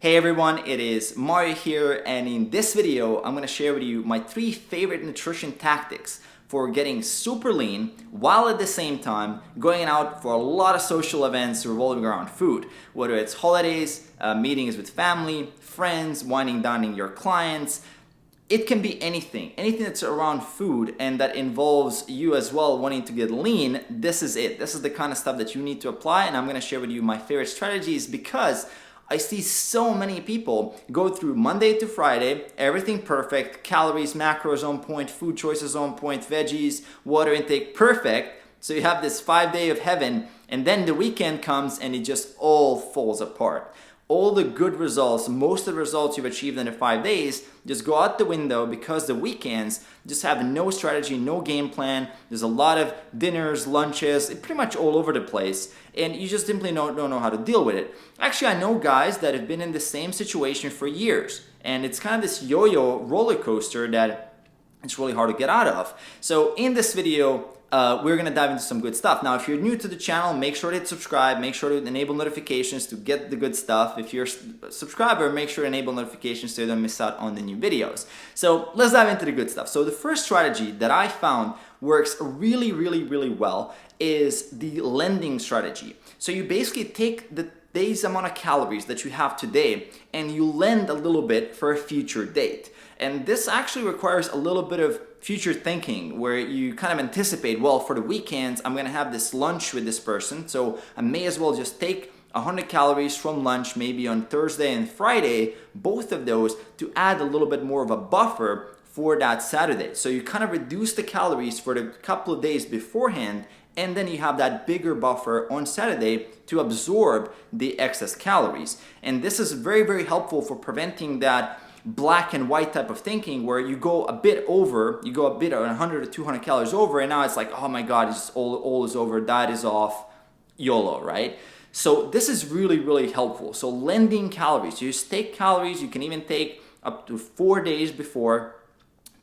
Hey everyone, it is Mario here, and in this video I'm going to share with you my 3 favorite nutrition tactics for getting super lean while at the same time going out for a lot of social events revolving around food, whether it's holidays, meetings with family, friends, wining dining your clients. It can be anything that's around food and that involves you as well wanting to get lean. This is it. This is the kind of stuff that you need to apply, and I'm going to share with you my favorite strategies because I see so many people go through Monday to Friday, everything perfect, calories, macros on point, food choices on point, veggies, water intake perfect. So you have this 5-day of heaven, and then the weekend comes and it just all falls apart. All the good results, most of the results you've achieved in the 5 days just go out the window because the weekends just have no strategy, no game plan. There's a lot of dinners, lunches, pretty much all over the place, and you just simply don't know how to deal with it. Actually, I know guys that have been in the same situation for years, and it's kind of this yo-yo roller coaster that it's really hard to get out of. So in this video, we're going to dive into some good stuff. Now, if you're new to the channel, make sure to hit subscribe, make sure to enable notifications to get the good stuff. If you're a subscriber, make sure to enable notifications so you don't miss out on the new videos. So let's dive into the good stuff. So the first strategy that I found works really well is the lending strategy. So you basically take the day's amount of calories that you have today and you lend a little bit for a future date. And this actually requires a little bit of future thinking where you kind of anticipate, well, for the weekends, I'm going to have this lunch with this person, so I may as well just take 100 calories from lunch maybe on Thursday and Friday, both of those, to add a little bit more of a buffer for that Saturday. So you kind of reduce the calories for the couple of days beforehand, and then you have that bigger buffer on Saturday to absorb the excess calories. And this is very helpful for preventing that black and white type of thinking where you go a bit 100 or 200 calories over, and now it's like, oh my god, it's all is over, diet is off, YOLO, right? So this is really helpful. So lending calories, you just take calories, you can even take up to 4 days before,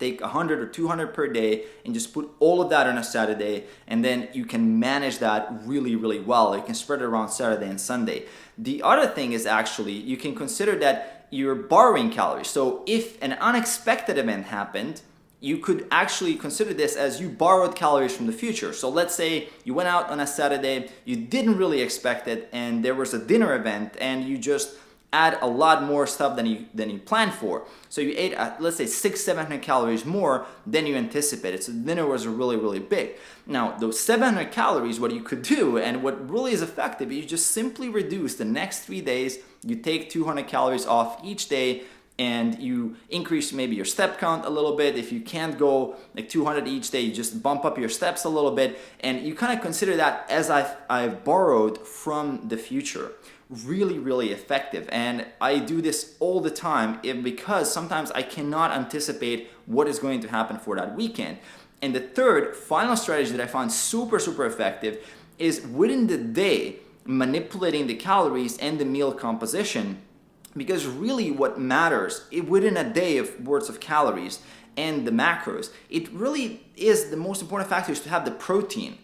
take 100 or 200 per day and just put all of that on a Saturday, and then you can manage that really well. You can spread it around Saturday and Sunday. The other thing is actually you can consider that you're borrowing calories. So if an unexpected event happened, you could actually consider this as you borrowed calories from the future. So let's say you went out on a Saturday, you didn't really expect it, and there was a dinner event and you just add a lot more stuff than you planned for. So you ate, let's say 600-700 calories more than you anticipated. So dinner was really big. Now, those 700 calories, what you could do, and what really is effective, you just simply reduce the next 3 days. You take 200 calories off each day, and you increase maybe your step count a little bit. If you can't go like 200 each day, you just bump up your steps a little bit, and you kind of consider that as I've borrowed from the future. Really effective, and I do this all the time because sometimes I cannot anticipate what is going to happen for that weekend. And the third final strategy that I found super effective is within the day manipulating the calories and the meal composition, because really what matters within a day of worth of calories and the macros, it really is the most important factor is to have the protein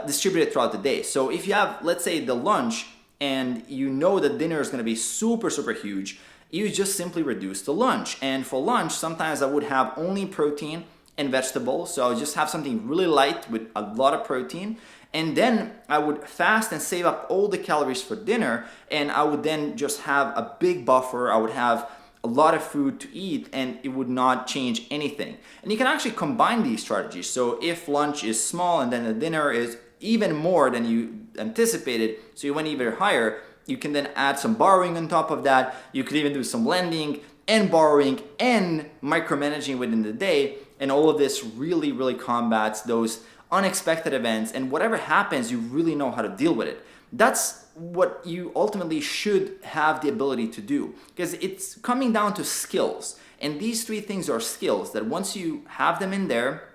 distributed throughout the day. So if you have, let's say, the lunch and you know that dinner is going to be super huge, you just simply reduce the lunch. And for lunch, sometimes I would have only protein and vegetables, so I would just have something really light with a lot of protein, and then I would fast and save up all the calories for dinner, and I would then just have a big buffer. I would have a lot of food to eat, and it would not change anything. And you can actually combine these strategies. So if lunch is small and then the dinner is even more than you anticipated, so you went even higher, you can then add some borrowing on top of that. You could even do some lending and borrowing and micromanaging within the day, and all of this really combats those unexpected events, and whatever happens, you really know how to deal with it. That's what you ultimately should have the ability to do, because it's coming down to skills, and these 3 things are skills that once you have them in there,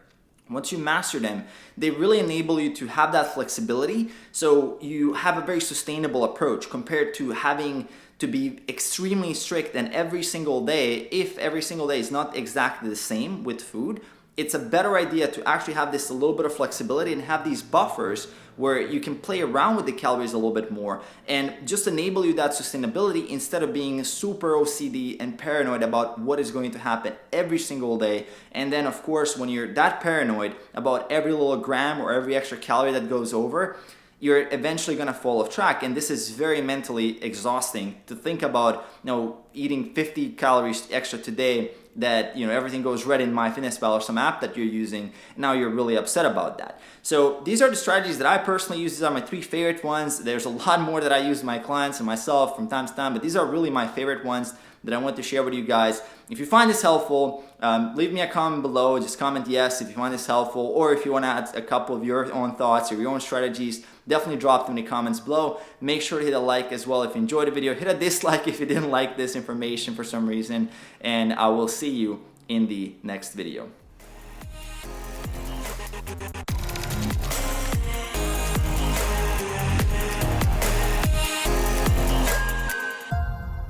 once you master them, they really enable you to have that flexibility, so you have a very sustainable approach compared to having to be extremely strict and every single day. If every single day is not exactly the same with food, it's a better idea to actually have this a little bit of flexibility and have these buffers where you can play around with the calories a little bit more and just enable you that sustainability instead of being super OCD and paranoid about what is going to happen every single day. And then of course, when you're that paranoid about every little gram or every extra calorie that goes over, you're eventually going to fall off track. And this is very mentally exhausting to think about, eating 50 calories extra today, that everything goes red in MyFitnessPal or some app that you're using. Now you're really upset about that. So these are the strategies that I personally use. These are my 3 favorite ones. There's a lot more that I use with my clients and myself from time to time, but these are really my favorite ones that I want to share with you guys. If you find this helpful, leave me a comment below. Just comment yes if you find this helpful, or if you want to add a couple of your own thoughts or your own strategies, definitely drop them in the comments below. Make sure to hit a like as well if you enjoyed the video. Hit a dislike if you didn't like this information for some reason, and I will see you in the next video.